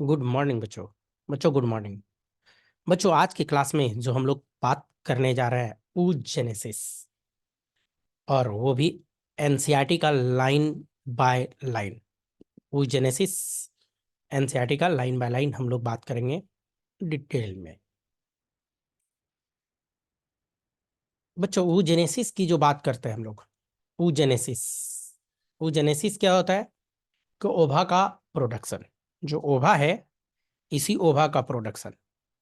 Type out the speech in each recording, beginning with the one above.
Good morning बच्चों। बच्चों good morning. बच्चों आज की क्लास में जो हम लोग बात करने जा रहे हैं oogenesis, और वो भी एनसीईआरटी का line by line. oogenesis NCERT का लाइन बाय लाइन हम लोग बात करेंगे डिटेल में। बच्चों oogenesis की जो बात करते हैं हम लोग, oogenesis oogenesis क्या होता है कि ओभा का प्रोडक्शन, जो ओभा है इसी ओभा का प्रोडक्शन,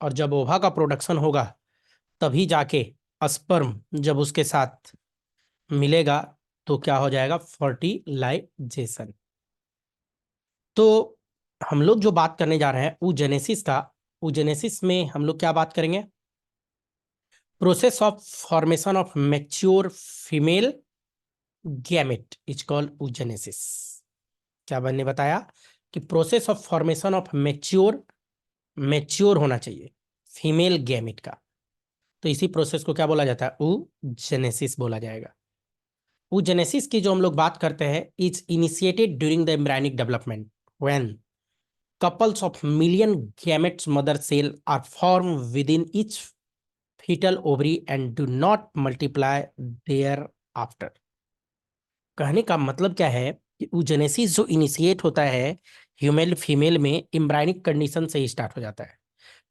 और जब ओभा का प्रोडक्शन होगा तभी जाके स्पर्म जब उसके साथ मिलेगा तो क्या हो जाएगा, फर्टिलाइजेशन। तो हम लोग जो बात करने जा रहे हैं oogenesis का, oogenesis में हम लोग क्या बात करेंगे, process of formation of mature female gamete is called oogenesis। क्या मैंने बताया कि process of formation of mature होना चाहिए फीमेल गैमेट का, तो इसी प्रोसेस को क्या बोला जाता है, oogenesis बोला जाएगा। oogenesis की जो हम लोग बात करते हैं, is initiated during the embryonic development when couples of million gametes mother cell are formed within each fetal ovary and do not multiply thereafter। कहने का मतलब क्या है कि oogenesis जो इनिशिएट होता है ह्यूमन फीमेल में एम्ब्रायनिक कंडीशन से ही स्टार्ट हो जाता है।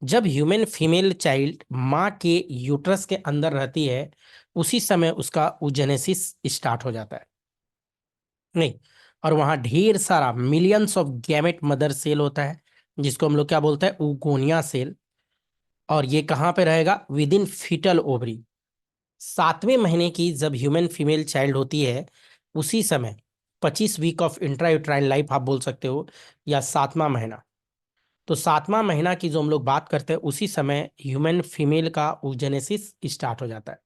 जब ह्यूमन फीमेल चाइल्ड माँ के यूट्रस के अंदर रहती है उसी समय उसका oogenesis स्टार्ट हो जाता है। नहीं, और वहां ढेर सारा millions of gamete mother cell होता है जिसको हम लोग क्या बोलते हैं, ऊगोनिया सेल। और ये कहाँ पे रहेगा, विद इन फीटल ओवरी। 7वें महीने की जब ह्यूमन फीमेल चाइल्ड होती है उसी समय 25 वीक ऑफ इंट्रायूट्राइन लाइफ आप बोल सकते हो, या 7वां महीना। तो 7वां महीना की जो हम लोग बात करते हैं उसी समय ह्यूमन फीमेल का oogenesis स्टार्ट हो जाता है।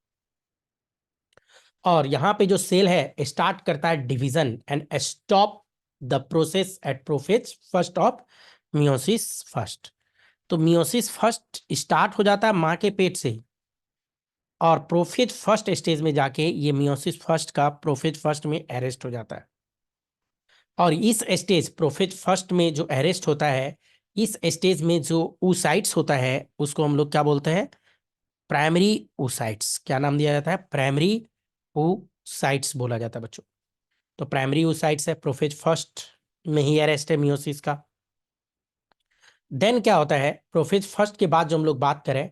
और यहाँ पे जो सेल है स्टार्ट करता है division and stop the process at prophase first of meiosis first. तो मियोसिस फर्स्ट स्टार्ट हो जाता है माँ के पेट से, और प्रोफेज फर्स्ट स्टेज में जाके ये मियोसिस फर्स्ट का प्रोफेज फर्स्ट में अरेस्ट हो जाता है। और इस स्टेज प्रोफेज फर्स्ट में जो अरेस्ट होता है, इस स्टेज में जो oocytes होता है उसको हम लोग क्या बोलते हैं, प्राइमरी oocytes। क्या नाम दिया जाता है, प्राइमरी oocytes बोला जाता है बच्चों। तो प्राइमरी oocytes है, प्रोफेज फर्स्ट में ही अरेस्ट है मियोसिस का। देन क्या होता है, प्रोफेज फर्स्ट के बाद जो हम लोग बात करें,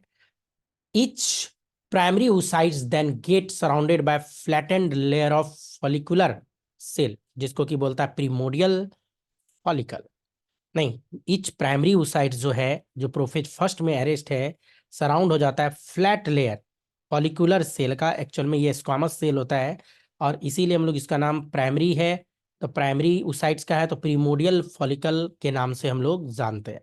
each primary oocytes then get surrounded by flattened layer of follicular cell जिसको कि बोलता है प्रीमोडियल फॉलिकल। नहीं, ईच प्राइमरी oocyte जो है जो प्रोफेज फर्स्ट में अरेस्ट है, सराउंड हो जाता है फ्लैट लेयर फॉलिकुलर सेल का। एक्चुअल में ये स्क्वामस सेल होता है और इसीलिए हम लोग इसका नाम प्राइमरी है। तो प्राइमरी oocytes का है तो प्रीमोडियल फॉलिकल के नाम से हम लोग जानते हैं।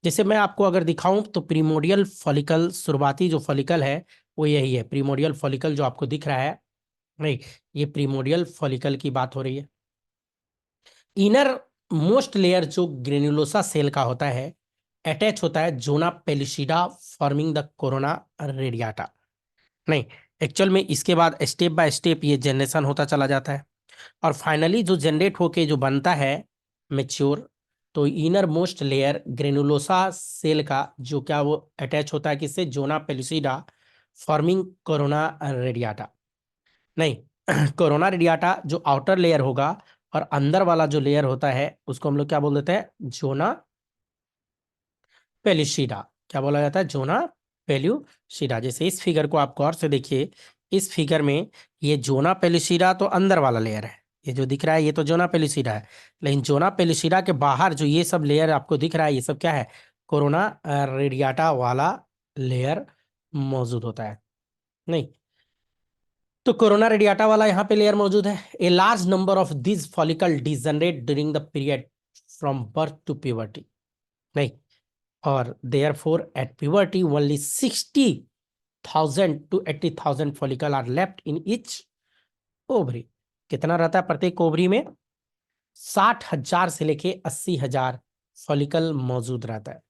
जैसे मैं आपको अगर दिखाऊं तो प्रीमोडियल फॉलिकल, शुरुआती जो फॉलिकल है वो यही है, प्रीमोडियल फॉलिकल जो आपको दिख रहा है। नहीं, ये प्रीमोडियल फॉलिकल की बात हो रही है। इनर मोस्ट लेयर जो ग्रेन्युलोसा सेल का होता है अटैच होता है zona pellucida forming the corona radiata. नहीं, एक्चुअल में इसके बाद स्टेप बाय स्टेप ये जनरेशन होता चला जाता है और फाइनली जो जनरेट होके जो बनता है मेच्योर, तो inner most layer granulosa cell का जो क्या वो अटैच होता है किससे, zona pellucida forming corona radiata. नहीं, कोरोना रेडियाटा जो आउटर लेयर होगा और अंदर वाला जो लेयर होता है उसको हम लोग क्या बोल देते हैं, जोना पेलुसिडा। क्या बोला जाता है, जोना पेलुसिडा। जैसे इस फिगर को आप गौर से देखिए, इस फिगर में ये जोना पेलुसिडा तो अंदर वाला लेयर है, ये जो दिख रहा है ये तो जोना पेलुसिडा है। लेकिन जोना पेलुसिडा के बाहर जो ये सब लेयर आपको दिख रहा है ये सब क्या है, कोरोना रेडियाटा वाला लेयर मौजूद होता है। नहीं, तो कोरोना रेडियाटा वाला यहाँ पे लेयर मौजूद है। A large number of this follicle degenerate during the period from birth to puberty. नहीं, और therefore at puberty only 60,000 to 80,000 follicle are left in each ovary। कितना रहता है प्रत्येक ओवरी में, 60,000 से लेके 80,000 फॉलिकल मौजूद रहता है।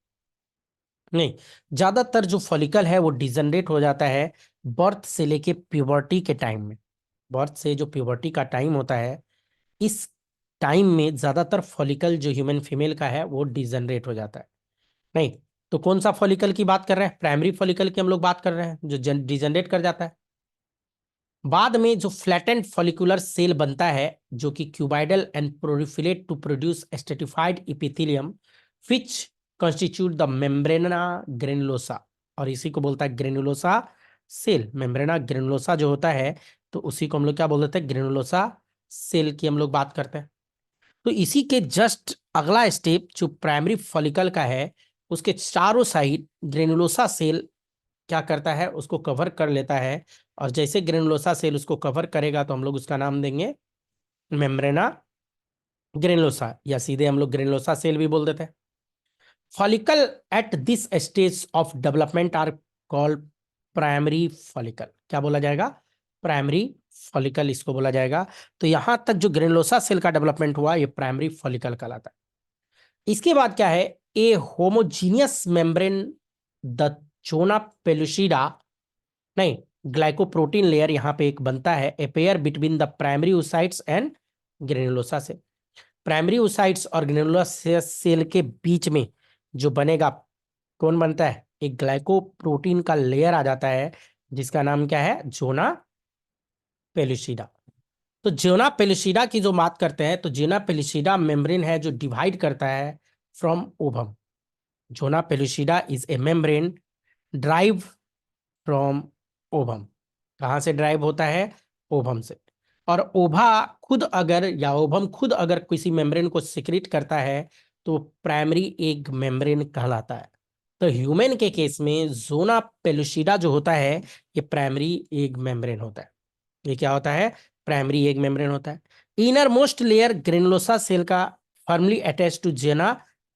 नहीं, ज्यादातर जो फॉलिकल है वो डिजनरेट हो जाता है बर्थ से लेके प्यूबर्टी के टाइम में। बर्थ से जो प्यूबर्टी का टाइम होता है, इस टाइम में ज्यादातर फॉलिकल जो ह्यूमन फीमेल का है वो डिजनरेट हो जाता है। नहीं, तो कौन सा फॉलिकल की बात कर रहे हैं? प्राइमरी फॉलिकल की हम लोग बात कर रहे हैं, जो डिजनरेट कर जाता है। बाद में जो फ्लैटेंड फॉलिकुलर सेल बनता है, जो कि cuboidal and proliferate to produce stratified epithelium which constitute the membrana granulosa, और इसी को बोलता है ग्रेनुलोसा सेल। मेम्ब्रेना ग्रेनुलोसा जो होता है, तो उसी को हम लोग क्या बोल देते हैं? ग्रेनुलोसा सेल की हम लोग बात करते हैं। तो इसी के जस्ट अगला स्टेप जो प्राइमरी फॉलिकल का है, उसके चारों साइड ग्रेनुलोसा सेल क्या करता है? उसको कवर कर लेता है। और जैसे ग्रेनुलोसा सेल उसको कवर करेगा तो हम लोग उसका नाम देंगे मेम्ब्रेना ग्रेनुलोसा, या सीधे हम लोग ग्रेनुलोसा सेल भी बोल देते हैं। Follicle at this stage of development are called primary follicle. क्या बोला जाएगा? प्राइमरी फॉलिकल इसको बोला जाएगा। तो यहां तक जो ग्रेनुलोसा सेल का डेवलपमेंट हुआ, ये प्राइमरी फॉलिकल कहलाता है। इसके बाद क्या है? A homogeneous membrane, the zona pellucida, नहीं, ग्लाइकोप्रोटीन लेयर यहाँ पे एक बनता है, appear between the primary oocytes and granulosa cell. Primary oocytes और ग्रेनुलोसा सेल के बीच में जो बनेगा, कौन बनता है? एक ग्लाइकोप्रोटीन का लेयर आ जाता है, जिसका नाम क्या है? Zona pellucida. तो जोना पेलुसिडा की जो बात करते हैं, तो जोना पेलुसिडा मेम्ब्रेन है जो डिवाइड करता है from ovum. Zona pellucida is a membrane drive from ovum. कहाँ से ड्राइव होता है? ओवम से। और ओभा खुद अगर, या ओवम खुद अगर किसी मेम्ब्रेन को सिक्रीट करता है, तो प्राइमरी एग मेम्ब्रेन कहलाता है। तो ह्यूमन के केस में जोना पेलुसिडा जो होता है, ये प्राइमरी एग मेम्ब्रेन होता है। ये क्या होता है? प्राइमरी एग मेम्ब्रेन होता है। Inner most layer granulosa cell का firmly attach to zona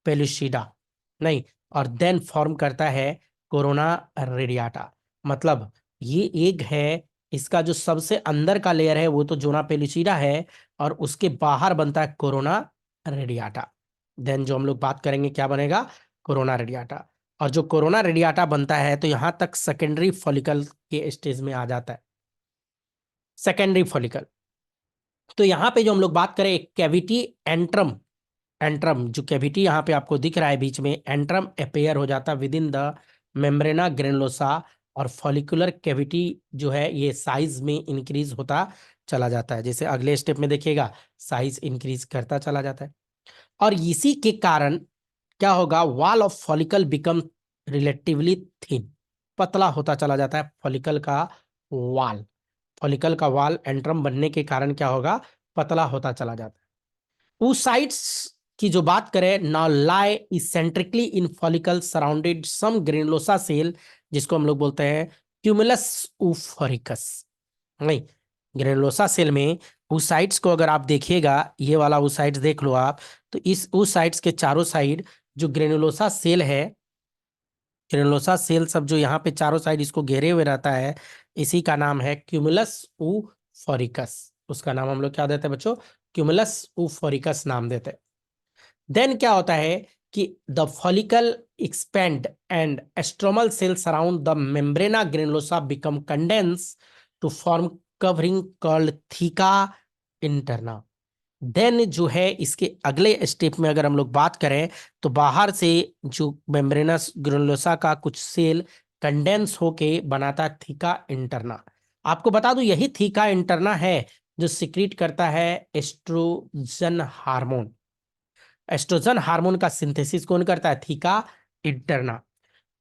pellucida, नहीं, और देन फॉर्म करता है कोरोना रेडियाटा। मतलब ये एग है, इसका जो सबसे अंदर का लेयर है वो तो जोना पेलुसिडा है, और उसके बाहर बनता है कोरोना रेडियाटा। देन जो हम लोग बात करेंगे क्या बनेगा? Corona radiata. और जो कोरोना रेडियाटा बनता है, तो यहां तक सेकेंडरी फॉलिकल के स्टेज में आ जाता है। सेकेंडरी फॉलिकल, तो यहाँ पे जो हम लोग बात करें, कैविटी एंट्रम, एंट्रम जो कैविटी यहाँ पे आपको दिख रहा है बीच में, एंट्रम अपेयर हो जाता है with in the membrana granulosa. और फॉलिकुलर कैविटी जो है ये साइज में इंक्रीज होता चला जाता है। जैसे अगले स्टेप में देखिएगा, साइज इंक्रीज करता चला जाता है। और इसी के कारण क्या होगा? Wall of follicle become relatively thin, पतला होता चला जाता है फॉलिकल का वॉल। फॉलिकल का वॉल एंट्रम बनने के कारण क्या होगा? पतला होता चला जाता है। oocytes की जो बात करें, नाउ लाई इसेंट्रिकली इन फॉलिकल सराउंडेड सम ग्रेनुलोसा सेल, जिसको हम लोग बोलते हैं क्यूमुलस oophoricus। नहीं, ग्रेनुलोसा सेल में oocytes को अगर आप देखिएगा, ये वाला oocytes देख लो आप, तो इस oocytes के चारों साइड जो ग्रेनुलोसा सेल है, ग्रेनुलोसा सेल सब जो यहाँ पे चारों साइड इसको घेरे हुए रहता है, इसी का नाम है क्यूमुलस oophoricus। उसका नाम हम लोग क्या देते हैं बच्चों? क्यूमुलस oophoricus नाम देते हैं। देन क्या होता है कि the follicle expand and stromal cell surround the membrana granulosa become condense to form covering called theca interna. Then जो है इसके अगले स्टेप में अगर हम लोग बात करें, तो बाहर से जो मेम्ब्रेनस ग्रेनुलोसा का कुछ सेल कंडेंस होके बनाता थीका इंटरना। आपको बता दूं, यही थीका इंटरना है जो सिक्रीट करता है एस्ट्रोजन हार्मोन। एस्ट्रोजन हार्मोन का सिंथेसिस कौन करता है? Theca interna.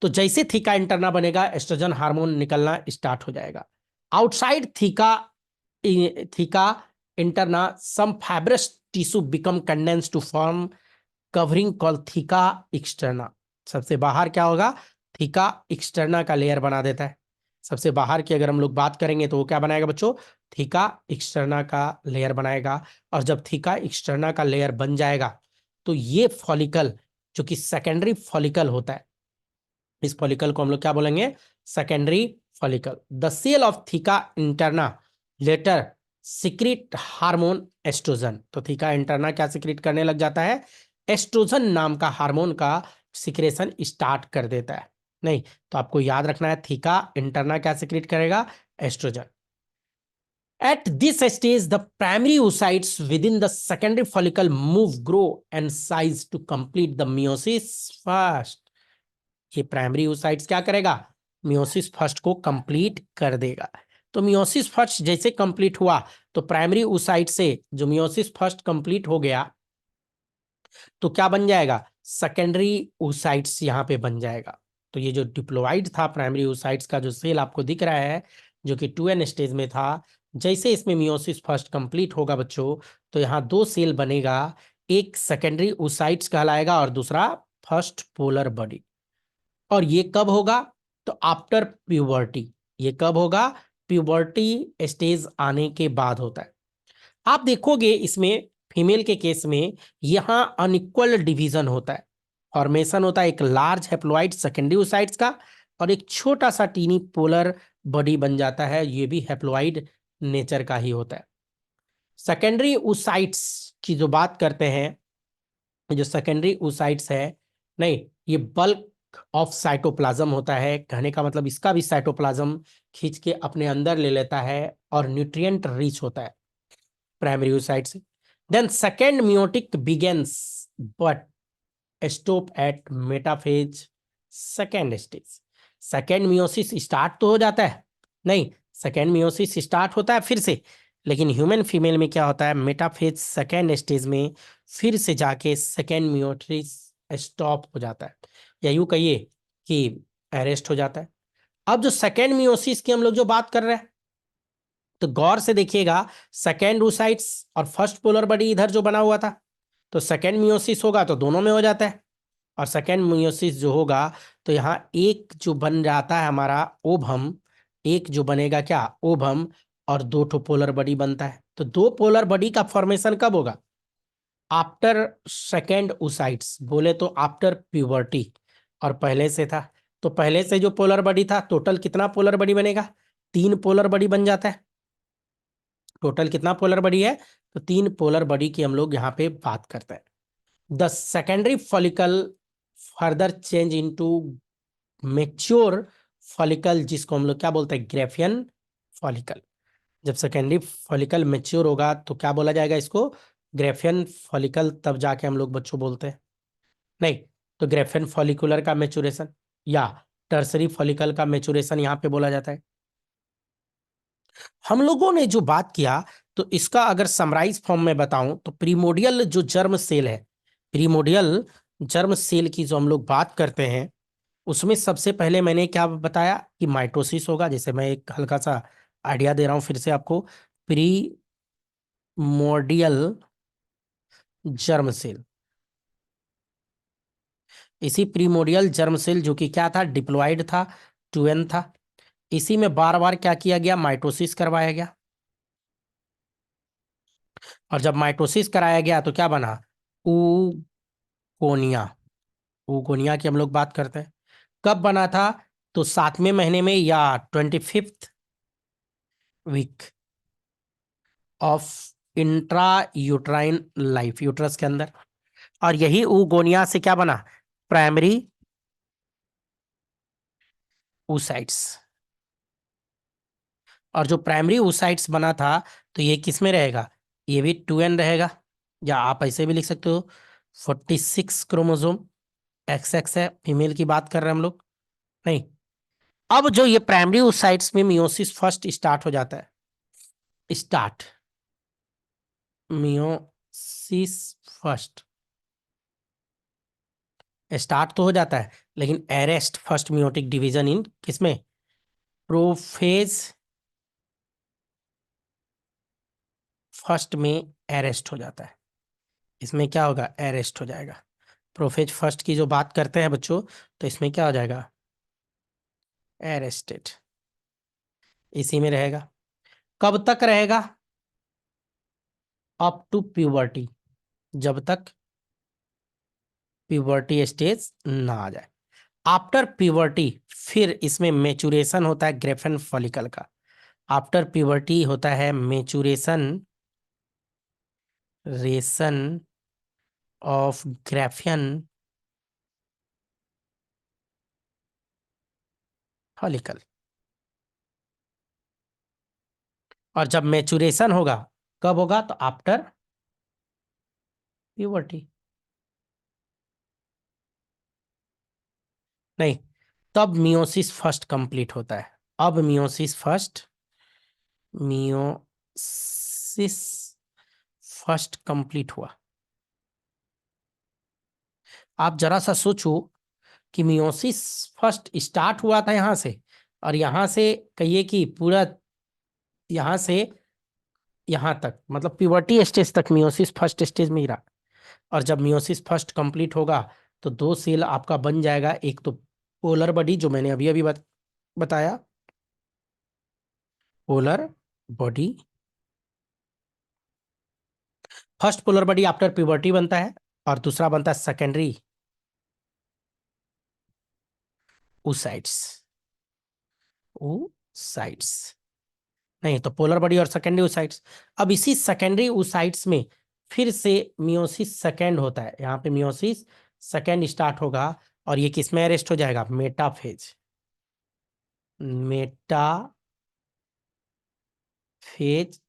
तो जैसे थीका इंटरना बनेगा, एस्ट्रोजन हार्मोन निकलना स्टार्ट हो जाएगा। Outside theca, theca interna some fibrous tissue become condense to form covering call theca externa. सबसे बाहर क्या होगा? थीका एक्सटर्ना का लेयर बना देता है। सबसे बाहर की अगर हम लोग बात करेंगे, तो वो क्या बनाएगा बच्चों? थीका एक्सटर्ना का लेयर बनाएगा। और जब थीका एक्सटर्ना का लेयर बन जाएगा, तो ये फॉलिकल जो कि सेकेंडरी फॉलिकल होता है, इस फॉलिकल को हम लोग क्या बोलेंगे? Secondary follicle. The cell of theca interna later secrete hormone estrogen. तो थीका इंटरना क्या सिक्रीट करने लग जाता है? एस्ट्रोजन नाम का हार्मोन का सिक्रेशन स्टार्ट कर देता है। नहीं, तो आपको याद रखना है, थीका इंटरना क्या सिक्रीट करेगा? Oestrogen. At this stage, the primary oocytes within the secondary follicle move, grow and size to complete the meiosis first. ये प्राइमरी oocytes क्या करेगा? meiosis फर्स्ट को कंप्लीट कर देगा। तो meiosis फर्स्ट जैसे कंप्लीट हुआ तो प्राइमरी oocyte से जो meiosis फर्स्ट कंप्लीट हो गया तो क्या बन जाएगा? सेकेंडरी oocytes यहाँ पे बन जाएगा। तो ये जो डिप्लॉइड था प्राइमरी oocytes का जो सेल आपको दिख रहा है जो कि 2n स्टेज में था, जैसे इसमें मियोसिस फर्स्ट कंप्लीट होगा बच्चों तो यहाँ दो सेल बनेगा, एक सेकेंडरी oocytes कहलाएगा और दूसरा फर्स्ट पोलर बॉडी। और ये कब होगा? तो आफ्टर प्यूबर्टी। ये कब होगा? प्यूबर्टी स्टेज आने के बाद होता है। आप देखोगे इसमें फीमेल के केस में यहां अनइक्वल डिवीजन होता है, फॉर्मेशन होता है एक लार्ज हेप्लॉइड सेकेंडरी oocytes का और एक छोटा सा टीनी पोलर बॉडी बन जाता है, ये भी हेप्लॉइड नेचर का ही होता है। सेकेंडरी oocytes की जो बात करते हैं, जो सेकेंडरी oocytes है, नहीं, ये बल्क ऑफ साइटोप्लाज्म होता है, कहने का मतलब इसका भी साइटोप्लाज्म खींच के अपने अंदर ले लेता है और न्यूट्रिएंट रिच होता है प्राइमरी oocytes से। Then second meiotic begins but stop at metaphase second stage. Second meiosis start तो हो जाता है, नहीं, सेकेंड मियोसिस स्टार्ट होता है फिर से, लेकिन ह्यूमन फीमेल में क्या होता है? मेटाफेज सेकेंड स्टेज में फिर से जाके सेकेंड मियोसिस स्टॉप हो जाता है, या यूं कहिए कि अरेस्ट हो जाता है। अब जो सेकेंड मियोसिस की हम लोग जो बात कर रहे हैं तो गौर से देखिएगा, सेकेंड oocytes और फर्स्ट पोलर बॉडी इधर जो बना हुआ था, तो सेकेंड मियोसिस होगा तो दोनों में हो जाता है, और सेकेंड मियोसिस जो होगा तो यहाँ एक जो बन जाता है हमारा ओभम, एक जो बनेगा क्या? ओभम, और दो ठो पोलर बॉडी बनता है। तो दो पोलर बॉडी का फॉर्मेशन कब होगा? आफ्टर सेकेंड oocytes, बोले तो आफ्टर प्यूबर्टी, और पहले से था तो पहले से जो पोलर बॉडी था, टोटल कितना पोलर बॉडी बनेगा? तीन पोलर बॉडी बन जाता है। टोटल कितना पोलर बॉडी है? तो तीन पोलर बॉडी की हम लोग यहाँ पे बात करते हैं। The secondary follicle further change into mature follicle, जिसको हम लोग क्या बोलते हैं? Graafian follicle. जब सेकेंडरी फॉलिकल मेच्योर होगा तो क्या बोला जाएगा इसको? Graafian follicle. तब जाके हम लोग बच्चों बोलते हैं, नहीं, तो ग्रेफियन फॉलिकुलर का मेचुरेशन या टर्सरी फॉलिकल का मेचुरेशन यहाँ पे बोला जाता है। हम लोगों ने जो बात किया तो इसका अगर समराइज फॉर्म में बताऊं तो प्रीमोडियल जो जर्म सेल है, प्रीमोडियल जर्म सेल की जो हम लोग बात करते हैं उसमें सबसे पहले मैंने क्या बताया कि माइटोसिस होगा। जैसे मैं एक हल्का सा आइडिया दे रहा हूं फिर से आपको, प्रीमोडियल जर्म सेल, इसी प्रीमोडियल जर्म सेल जो कि क्या था? डिप्लॉइड था, 2n था, इसी में बार बार क्या किया गया? माइटोसिस करवाया गया। और जब माइटोसिस कराया गया तो क्या बना? ऊगोनिया। ऊगोनिया की हम लोग बात करते हैं, कब बना था? तो 7वें महीने में या 25th week of intra uterine life, uterus के अंदर। और यही ऊगोनिया से क्या बना? Primary oocytes। और जो प्राइमरी oocytes बना था तो ये किस में रहेगा? ये भी 2n रहेगा, या आप ऐसे भी लिख सकते हो 46 क्रोमोसोम, XX है, फीमेल की बात कर रहे हैं हम लोग, नहीं। अब जो ये प्राइमरी oocytes में मियोसिस फर्स्ट स्टार्ट हो जाता है, स्टार्ट मियोसिस फर्स्ट स्टार्ट तो हो जाता है, लेकिन arrest first meiotic division in किसमें? प्रोफेज फर्स्ट में अरेस्ट हो जाता है। इसमें क्या होगा? अरेस्ट हो जाएगा। प्रोफेज फर्स्ट की जो बात करते हैं बच्चों तो इसमें क्या हो जाएगा? अरेस्टेड, इसी में रहेगा। कब तक रहेगा? अप टू प्यूबर्टी, जब तक प्यूबर्टी स्टेज ना आ जाए। आफ्टर प्यूबर्टी फिर इसमें मेचुरेशन होता है ग्रेफन फॉलिकल का। आफ्टर प्यूबर्टी होता है maturation ration of Graafian follicle. और जब मैचुरेशन होगा कब होगा, तो आफ्टर प्यूबर्टी। नहीं, तब मियोसिस फर्स्ट कंप्लीट होता है। अब मियोसिस फर्स्ट कंप्लीट हुआ। आप जरा सा सोचो कि मियोसिस फर्स्ट स्टार्ट हुआ था यहां से, और यहां से कहिए कि पूरा यहां से यहां तक, मतलब प्यूबर्टी स्टेज तक मियोसिस फर्स्ट स्टेज में ही रहा। और जब मियोसिस फर्स्ट कंप्लीट होगा तो दो सेल आपका बन जाएगा, एक तो पोलर बॉडी जो मैंने अभी अभी बताया, polar body, first polar body after puberty बनता है, और दूसरा बनता है सेकेंडरी oocytes। oocytes नहीं, तो पोलर बॉडी और सेकेंडरी oocytes। अब इसी सेकेंडरी oocytes में फिर से मियोसिस सेकेंड होता है। यहाँ पे मियोसिस सेकेंड स्टार्ट होगा, और ये किस में अरेस्ट हो जाएगा, मेटाफेज। मेटाफेज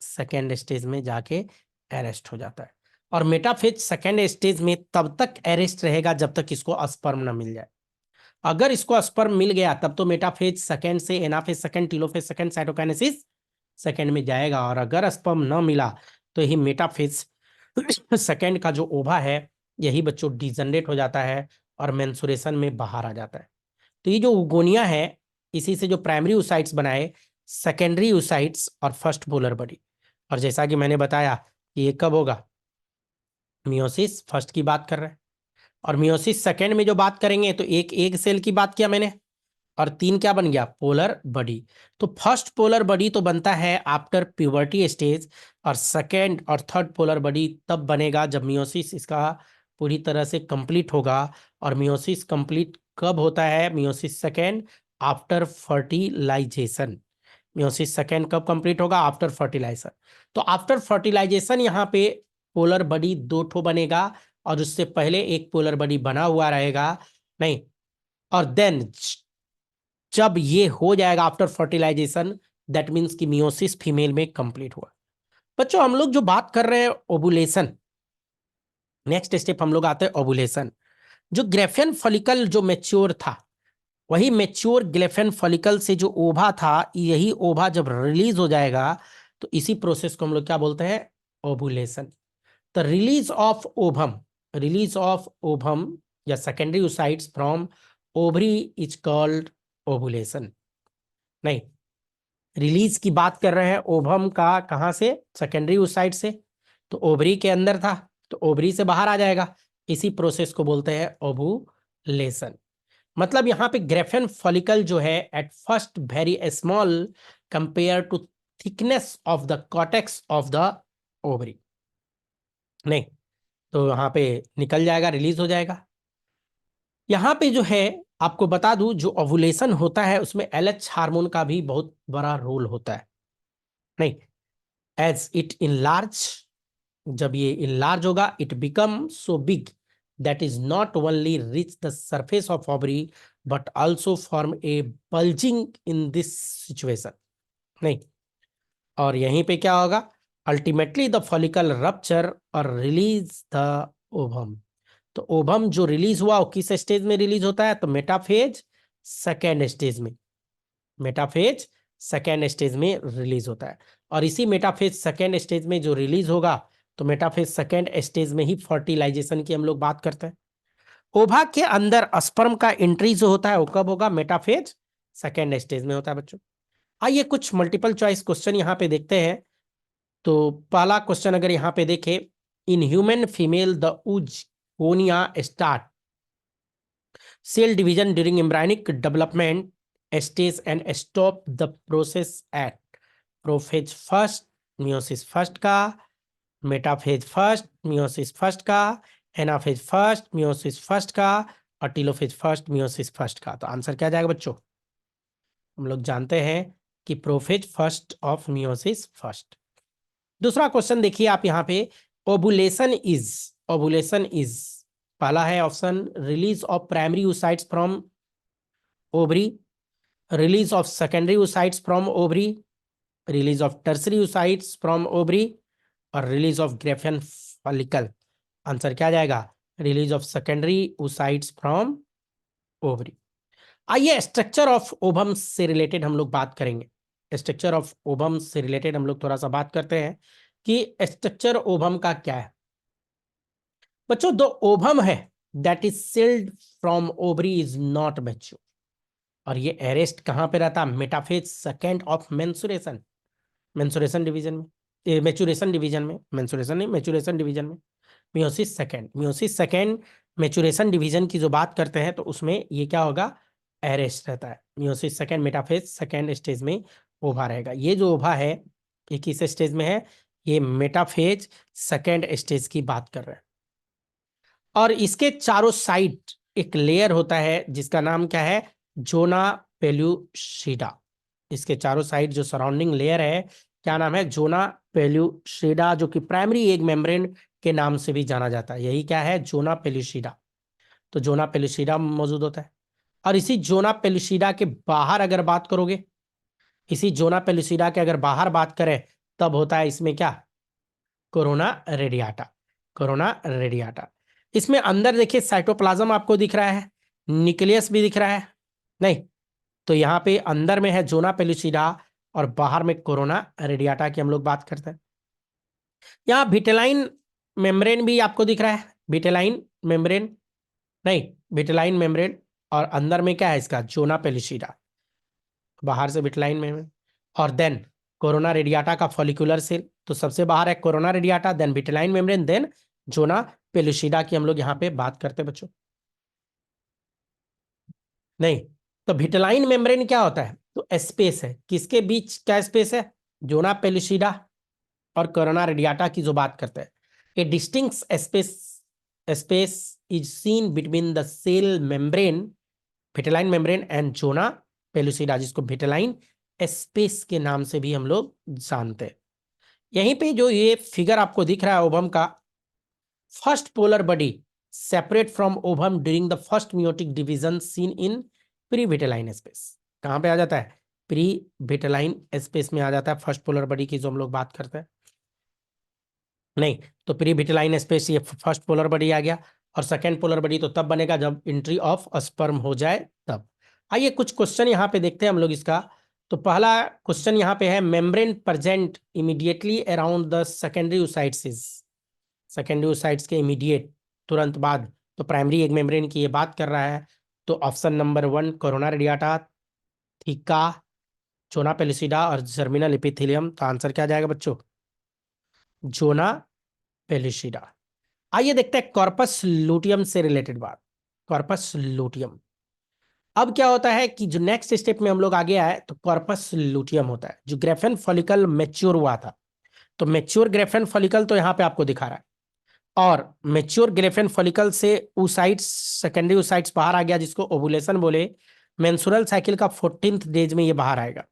सेकेंड स्टेज में जाके अरेस्ट हो जाता है। और मेटाफेज सेकेंड स्टेज में तब तक अरेस्ट रहेगा जब तक इसको स्पर्म ना मिल जाए। अगर इसको स्पर्म मिल गया तब तो मेटाफेज सेकेंड से anaphase second, telophase second, cytokinesis second में जाएगा। और अगर स्पर्म न मिला तो यही मेटाफेज सेकेंड का जो ओवा है यही बच्चों डिजनरेट हो जाता है और मेंसुरेशन में बाहर आ जाता है। तो ये जो उगोनिया है, इसी से जो प्राइमरी oocytes बनाए, सेकेंडरी oocytes और फर्स्ट पोलर बॉडी। और जैसा कि मैंने बताया कि ये कब होगा, मियोसिस फर्स्ट की बात कर रहे हैं। और मियोसिस सेकेंड में जो बात करेंगे तो एक एग सेल की बात किया मैंने, और तीन क्या बन गया, पोलर बॉडी। तो फर्स्ट पोलर बॉडी तो बनता है आफ्टर प्यूबर्टी स्टेज, और सेकेंड और थर्ड पोलर बॉडी तब बनेगा जब मियोसिस इसका पूरी तरह से कंप्लीट होगा। और मियोसिस कंप्लीट कब होता है, meiosis second after fertilization. Meiosis second कब कंप्लीट होगा, आफ्टर फर्टिलाइजेशन। तो आफ्टर फर्टिलाइजेशन यहाँ पे पोलर बॉडी दो ठो बनेगा, और उससे पहले एक पोलर बॉडी बना हुआ रहेगा। नहीं, और देन जब ये हो जाएगा आफ्टर फर्टिलाइजेशन, दैट मीन्स कि मियोसिस फीमेल में कंप्लीट हुआ। बच्चों हम लोग जो बात कर रहे हैं ओवुलेशन, नेक्स्ट स्टेप हम लोग आते हैं ओवुलेशन। जो ग्रेफियन फॉलिकल जो मेच्योर था, वही मेच्योर ग्रेफियन फॉलिकल से जो ओवा था, यही ओवा जब रिलीज हो जाएगा तो इसी प्रोसेस को हम लोग क्या बोलते हैं, ovulation. The release of ovum या secondary oocytes from ovary is called ovulation. नहीं, रिलीज की बात कर रहे हैं ओवम का, कहां से, सेकेंडरी oocyte से। तो ओवरी के अंदर था तो ओवरी से बाहर आ जाएगा, इसी प्रोसेस को बोलते हैं ओवुलेशन। मतलब यहाँ पे ग्रेफियन फॉलिकल जो है at first very small compare to thickness of the cortex of the ovary. नहीं, तो यहाँ पे निकल जाएगा, रिलीज हो जाएगा। यहाँ पे जो है आपको बता दूं, जो ओवुलेशन होता है उसमें LH हार्मोन का भी बहुत बड़ा रोल होता है। नहीं, एज इट इनलार्ज, जब ये इनलार्ज होगा, it become so big that is not only reach the surface of ovary but also form A bulging in this situation. नहीं, और यहीं पे क्या होगा, अल्टीमेटली द फॉलिकल रप्चर और रिलीज द ओवम। तो ओवम जो रिलीज हुआ वो किस स्टेज में रिलीज होता है, तो मेटाफेज सेकेंड स्टेज में। मेटाफेज सेकेंड स्टेज में रिलीज होता है। और इसी मेटाफेज सेकेंड स्टेज में जो रिलीज होगा, तो मेटाफेज सेकेंड स्टेज में ही फर्टिलाइजेशन की हम लोग बात करते हैं। ओवा के अंदर स्पर्म का एंट्री जो होता है वो कब होगा, मेटाफेज सेकेंड स्टेज में होता है बच्चों। आइए कुछ मल्टीपल चॉइस क्वेश्चन यहाँ पे देखते हैं। तो पहला क्वेश्चन अगर यहाँ पे देखें, in human female the oogonia start cell division during embryonic development stage and stop the process at prophase first, meiosis first का, मेटाफेज फर्स्ट, मियोसिस फर्स्ट का, एनाफेज फर्स्ट, मियोसिस फर्स्ट का, और टीलोफेज फर्स्ट, मियोसिस फर्स्ट का। तो answer क्या जाएगा बच्चों, हम लोग जानते हैं कि prophase first of meiosis first. दूसरा क्वेश्चन देखिए आप यहाँ पे, ओवुलेशन इज पहला है option, release of primary oocytes from ovary, release of secondary oocytes from ovary, release of tertiary oocytes from ovary और release of Graafian follicle. Answer क्या जाएगा? Release of secondary oocytes from ovary. आइए structure of ovum से related हम लोग बात करेंगे। Structure of ovum से रिलेटेड हम लोग थोड़ा सा बात करते हैं कि स्ट्रक्चर ओवम का क्या है। बच्चों, द ओवम है that is sealed from ovary is not mature. और ये अरेस्ट कहां पे रहता? Metaphase second of mensuration. Mensuration division में, मेचुरेशन डिवीजन में, मेंसुरेशन नहीं, मेचुरेशन डिवीजन में। मियोसिस सेकेंड मेचुरेशन डिवीजन की जो बात करते हैं तो उसमें ये क्या होगा? एरेस्ट रहता है। Meiosis second metaphase second stage में ओभा रहेगा। ये जो ओभा है ये किस स्टेज में है? ये मेटाफेज सेकेंड स्टेज की बात कर रहे हैं। और इसके चारों साइड एक लेयर होता है जिसका नाम क्या है? Zona pellucida. इसके चारों साइड जो सराउंडिंग लेयर है क्या नाम है? जोना पेल्यूसिडा, जो कि प्राइमरी एग मेम्ब्रेन के नाम से भी जाना जाता है। यही क्या है? Zona pellucida. तो जोना पेल्यूसिडा मौजूद होता है। और इसी जोना पेल्यूसिडा के बाहर अगर बात करोगे, इसी जोना पेल्यूसिडा के अगर बाहर बात करें तब होता है इसमें क्या? Corona radiata. Corona radiata. इसमें अंदर देखिए साइटोप्लाज्म आपको दिख रहा है, न्यूक्लियस भी दिख रहा है नहीं? तो यहाँ पे अंदर में है जोना पेल्यूसिडा और बाहर में कोरोना रेडियाटा की हम लोग बात करते हैं। यहाँ विटेलाइन मेम्ब्रेन भी आपको दिख रहा है, विटेलाइन मेम्ब्रेन नहीं, विटेलाइन मेम्ब्रेन। और अंदर में क्या है इसका? Zona pellucida. बाहर से विटेलाइन मेम्ब्रेन और देन कोरोना रेडियाटा का फॉलिकुलर सेल। तो सबसे बाहर है corona radiata, then vitelline membrane, then zona pellucida की हम लोग यहाँ पे बात करते हैं बच्चों। नहीं, तो विटेलाइन मेम्ब्रेन क्या होता है? तो स्पेस है, किसके बीच क्या स्पेस है? जोना पेल्यूसिडा और कोरोना रेडियाटा की जो बात करते हैं। A distinct space space is seen between the cell membrane, vitelline membrane and zona pellucida, जिसको विटेलाइन स्पेस के नाम से भी हम लोग जानते हैं। यहीं पे जो ये फिगर आपको दिख रहा है ओवम का, first polar body separate from ovum during the first meiotic division seen in pre vitelline space. कहां पे आ जाता है? प्री विटेलाइन स्पेस में आ जाता है फर्स्ट पोलर बॉडी की जो हम लोग बात करते हैं। नहीं, तो प्री विटेलाइन स्पेस ये फर्स्ट पोलर बॉडी आ गया। और सेकेंड पोलर बॉडी तो तब बनेगा जब एंट्री ऑफ स्पर्म हो जाए तब। आइए कुछ क्वेश्चन यहाँ पे देखते हैं हम लोग इसका। तो पहला क्वेश्चन यहाँ पे है, membrane present immediately around the secondary oocytes। Secondary oocytes के इमीडिएट तुरंत बाद, तो प्राइमरी एग मेम्ब्रेन की ये बात कर रहा है। तो option number 1 corona radiata, theca, zona pellucida और जर्मिनल एपिथेलियम। तो आंसर क्या जाएगा बच्चों? Zona pellucida. आइए देखते हैं कॉर्पस लूटियम से रिलेटेड बात। कॉर्पस लूटियम, अब क्या होता है कि जो नेक्स्ट स्टेप में हम लोग आगे आए तो कॉर्पस लूटियम होता है। जो ग्रेफेन फॉलिकल मैच्योर हुआ था, तो मैच्योर ग्रेफेन फॉलिकल तो यहाँ पे आपको दिखा रहा है। और मैच्योर ग्रेफेन फॉलिकल से oocytes, सेकेंडरी oocytes बाहर आ गया, जिसको ओवुलेशन बोले। मेंस्ट्रुअल साइकिल का 14th डेज में ये बाहर आएगा।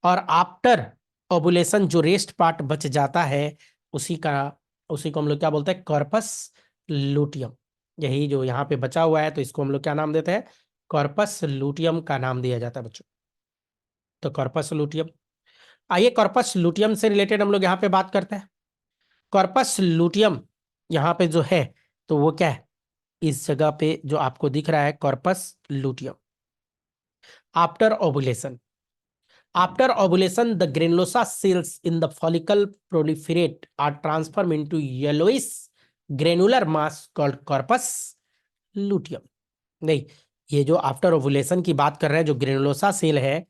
और आफ्टर ओवुलेशन जो रेस्ट पार्ट बच जाता है उसी का, उसी को हम लोग क्या बोलते हैं? Corpus luteum. यही जो यहाँ पे बचा हुआ है तो इसको हम लोग क्या नाम देते हैं? कॉर्पस लूटियम का नाम दिया जाता है बच्चों। तो कॉर्पस लूटियम। आइए कॉर्पस लूटियम से रिलेटेड हम लोग यहाँ पे बात करते हैं। कॉर्पस लूटियम यहाँ पे जो है तो वो क्या है? इस जगह पे जो आपको दिख रहा है corpus luteum. After ovulation, after ovulation the granulosa cells in the follicle proliferate are transformed into yellowish granular mass called corpus luteum। नहीं, ये जो आफ्टर ओवुलेशन की बात कर रहे हैं, जो ग्रेनुलोसा सेल है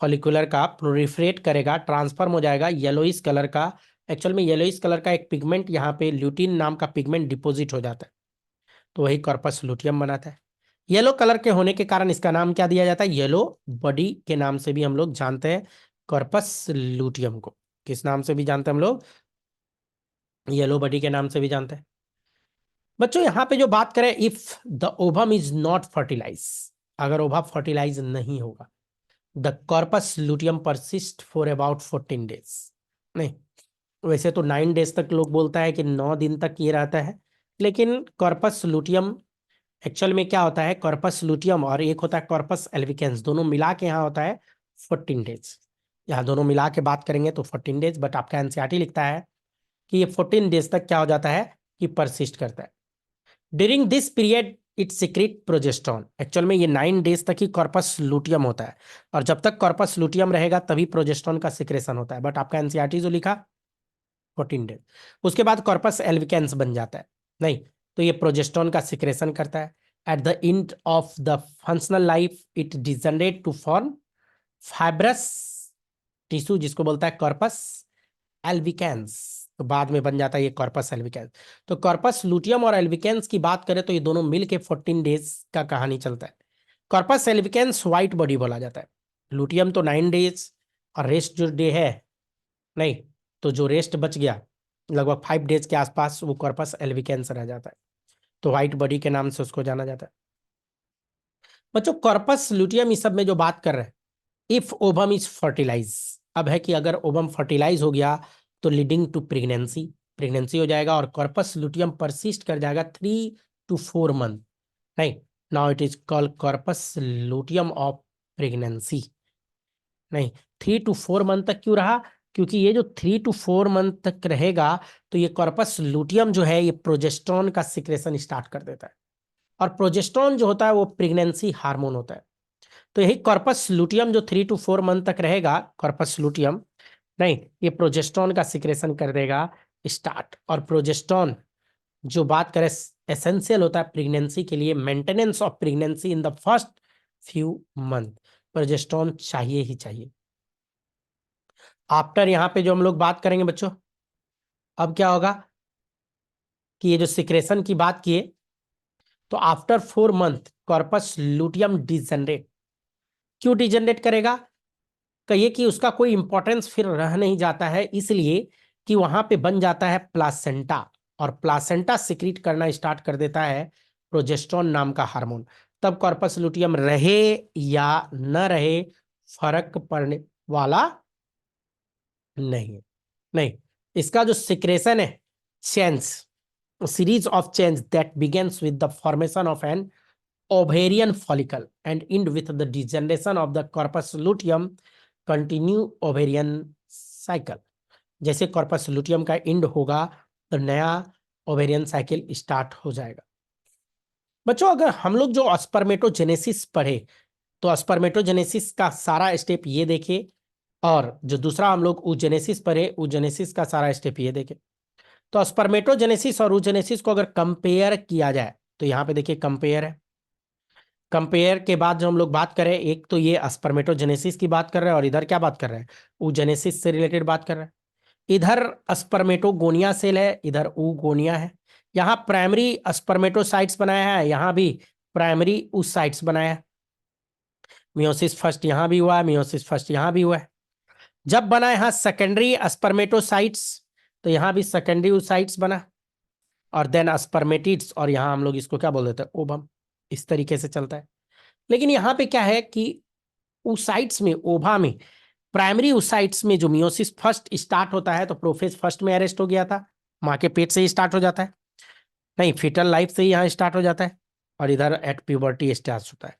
फॉलिकुलर का, प्रोलिफरेट करेगा, ट्रांसफॉर्म हो जाएगा येलोइश कलर का। एक्चुअल में येलोइश कलर का एक पिगमेंट यहाँ पे ल्यूटिन नाम का पिगमेंट डिपोजिट हो जाता है, तो वही कॉर्पस लूटियम बनाता है। येलो कलर के होने के कारण इसका नाम क्या दिया जाता है? येलो बॉडी के नाम से भी हम लोग जानते हैं कॉर्पस लूटियम को। किस नाम से भी जानते हैं हम लोग? येलो बॉडी के नाम से भी जानते हैं। बच्चों यहाँ पे जो बात करें, if the ovum is not fertilize, अगर ओवा फर्टिलाइज नहीं होगा, the corpus luteum persist for about 14 days. नहीं, वैसे तो 9 डेज तक लोग बोलता है कि 9 दिन तक ये रहता है, लेकिन कॉर्पस लूटियम एक्चुअल में क्या होता है? कॉर्पस लूटियम और एक होता है कॉर्पस एल्विकेंस, दोनों मिला के यहाँ होता है 14 डेज। यहाँ दोनों मिला के बात करेंगे तो 14 डेज, बट आपका एनसीईआरटी लिखता है कि ये 14 डेज तक क्या हो जाता है कि परसिस्ट करता है। During this period it secrete progesterone. Actual में ये 9 डेज तक ही कॉर्पस लुटियम होता है, और जब तक कॉर्पस लुटियम रहेगा तभी प्रोजेस्टेरॉन का सिक्रेशन होता है, बट आपका एनसीईआरटी जो लिखा 14 डेज। उसके बाद कॉर्पस एल्बिकेंस बन जाता है, नहीं तो ये प्रोजेस्टेरॉन का सिक्रेशन करता है। At the end of the functional life it degenerate to form fibrous tissue, जिसको बोलता है कॉर्पस एल्बिकेंस। तो बाद में बन जाता है ये कॉर्पस एल्बिकेंस। तो कॉर्पस लुटियम और एल्बिकेंस की बात करें तो ये दोनों मिलके 14 डेज का कहानी चलता है। कॉर्पस एल्बिकेंस व्हाइट बॉडी बोला जाता है। लुटियम तो 9 डेज, और रेस्ट जो डे है, नहीं तो जो रेस्ट बच गया लगभग 5 डेज के आसपास, वो कॉर्पस एल्बिकेंस रह जाता है, तो व्हाइट बॉडी के नाम से उसको जाना जाता है। बच्चों कॉर्पस लुटियम इस सब में जो बात कर रहे हैं, इफ ओवम इज फर्टिलाइज, अब है कि अगर ओवम फर्टिलाइज हो गया तो लीडिंग टू प्रेगनेंसी, प्रेगनेंसी हो जाएगा, और कॉर्पस लुटियम परसिस्ट कर जाएगा 3 to 4 मंथ। नहीं, now it is called corpus luteum of pregnancy. नहीं, 3 to 4 मंथ तक क्यों रहा? क्योंकि ये जो 3 to 4 मंथ तक रहेगा तो ये कॉर्पस लुटियम जो है ये प्रोजेस्टेरॉन का सिक्रेशन स्टार्ट कर देता है, और प्रोजेस्टेरॉन जो होता है वो प्रेगनेंसी हार्मोन होता है। तो यही कॉर्पस लुटियम जो 3 to 4 मंथ तक रहेगा, कॉर्पस लुटियम, नहीं ये प्रोजेस्टेरॉन का सिक्रेशन कर देगा स्टार्ट। और प्रोजेस्टेरॉन जो बात करें एसेंशियल होता है प्रेगनेंसी के लिए, maintenance of pregnancy in the first few month, progesterone चाहिए ही चाहिए। आफ्टर यहाँ पे जो हम लोग बात करेंगे बच्चों, अब क्या होगा कि ये जो सिक्रेशन की बात किए, तो after 4 month corpus luteum degenerate. क्यों डिजनरेट करेगा? कहिए कि उसका कोई इंपॉर्टेंस फिर रह नहीं जाता है, इसलिए कि वहां पे बन जाता है प्लासेंटा, और प्लासेंटा सिक्रीट करना स्टार्ट कर देता है प्रोजेस्टेरॉन नाम का हार्मोन। तब कॉर्पस लुटियम रहे या न रहे फर्क पड़ने वाला नहीं है। नहीं, इसका जो सिक्रेशन है, change, series of change that begins with the formation of an ovarian follicle and end with the degeneration of the corpus luteum continue ovarian cycle। जैसे कॉर्पस लुटियम का एंड होगा तो नया ओवेरियन साइकिल स्टार्ट हो जाएगा। बच्चों अगर हम लोग जो स्पर्मेटोजेनेसिस पढ़े, तो स्पर्मेटोजेनेसिस का सारा स्टेप ये देखे, और जो दूसरा हम लोग oogenesis पढ़े, oogenesis का सारा स्टेप ये देखे। तो स्पर्मेटोजेनेसिस और oogenesis को अगर कंपेयर किया जाए तो यहाँ पे देखिए कंपेयर है। कंपेयर के बाद जो हम लोग बात करें, एक तो ये स्पर्मेटोजेनेसिस की बात कर रहे हैं, और इधर क्या बात कर रहे हैं, oogenesis से रिलेटेड बात कर रहे हैं। इधर स्पर्मेटोगोनिया सेल है, इधर oogonia है। यहाँ प्राइमरी स्पर्मेटोसाइट्स बनाया है, यहाँ भी प्राइमरी oocytes बनाया है। मियोसिस फर्स्ट यहाँ भी हुआ है, मियोसिस फर्स्ट यहाँ भी हुआ है। जब बना यहाँ सेकेंडरी स्पर्मेटोसाइट्स, तो यहाँ भी सेकेंडरी oocytes बना, और देन स्पर्मेटिड्स, और यहाँ हम लोग इसको क्या बोल देते हैं, ओवम। इस तरीके से चलता है। लेकिन यहाँ पे क्या है कि oocytes में, ओवा में, प्राइमरी oocytes में जो मियोसिस फर्स्ट स्टार्ट होता है तो प्रोफेज फर्स्ट में अरेस्ट हो गया था, माँ के पेट से ही स्टार्ट हो जाता है, नहीं फीटल लाइफ से ही यहाँ स्टार्ट हो जाता है, और इधर एट प्यूबर्टी स्टार्ट होता है।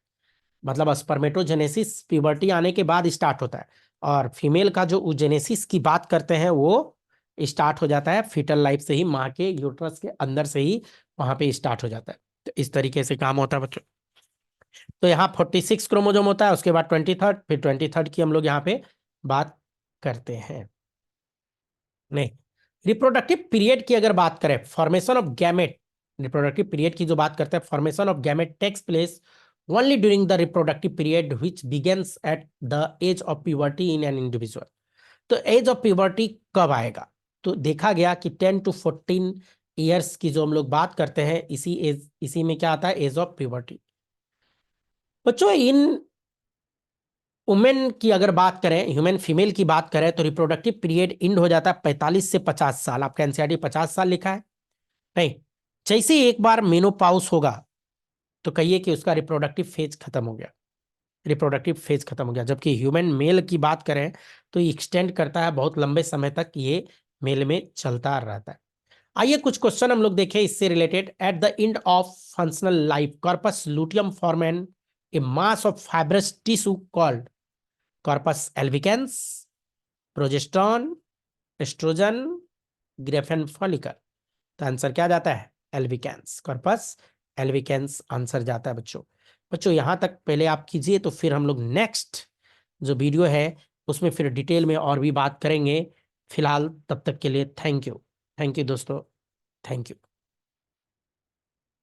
मतलब स्पर्मेटोजेनेसिस प्यूबर्टी आने के बाद स्टार्ट होता है, और फीमेल का जो oogenesis की बात करते हैं वो स्टार्ट हो जाता है फीटल लाइफ से ही, माँ के यूट्रस के अंदर से ही वहां पे स्टार्ट हो जाता है। तो इस तरीके से काम होता है बच्चों। तो यहाँ 46 क्रोमोजोम होता है, उसके बाद 23rd, फिर 23rd की हम लोग यहाँ पे बात करते हैं। नहीं, रिप्रोडक्टिव पीरियड की अगर बात करें, formation of gamete, reproductive period की जो बात करते हैं, formation of gamete takes place only during the reproductive period which begins at the age of puberty in an individual. तो एज ऑफ प्यूबर्टी कब आएगा? तो देखा गया कि 10 to 14 ईयर्स की जो हम लोग बात करते हैं, इसी में क्या आता है, एज ऑफ प्यूबर्टी। बच्चों इन वुमेन की अगर बात करें, ह्यूमन फीमेल की बात करें, तो रिप्रोडक्टिव पीरियड इंड हो जाता है 45 से 50 साल। आपका एनसीईआरटी 50 साल लिखा है, नहीं जैसे ही एक बार मेनोपॉज होगा तो कहिए कि उसका रिप्रोडक्टिव फेज खत्म हो गया, रिप्रोडक्टिव फेज खत्म हो गया। जबकि ह्यूमन मेल की बात करें तो एक्सटेंड करता है, बहुत लंबे समय तक ये मेल में चलता रहता है। आइए कुछ क्वेश्चन हम लोग देखें इससे related. At the end of functional life corpus luteum form an a mass of fibrous tissue called corpus albicans, progesterone, estrogen, Graafian follicle. तो आंसर क्या जाता है? एल्विकेंस, कॉर्पस एल्विकेंस आंसर जाता है बच्चों। बच्चों यहाँ तक पहले आप कीजिए, तो फिर हम लोग नेक्स्ट जो वीडियो है उसमें फिर डिटेल में और भी बात करेंगे। फिलहाल तब तक के लिए थैंक यू दोस्तों, थैंक यू।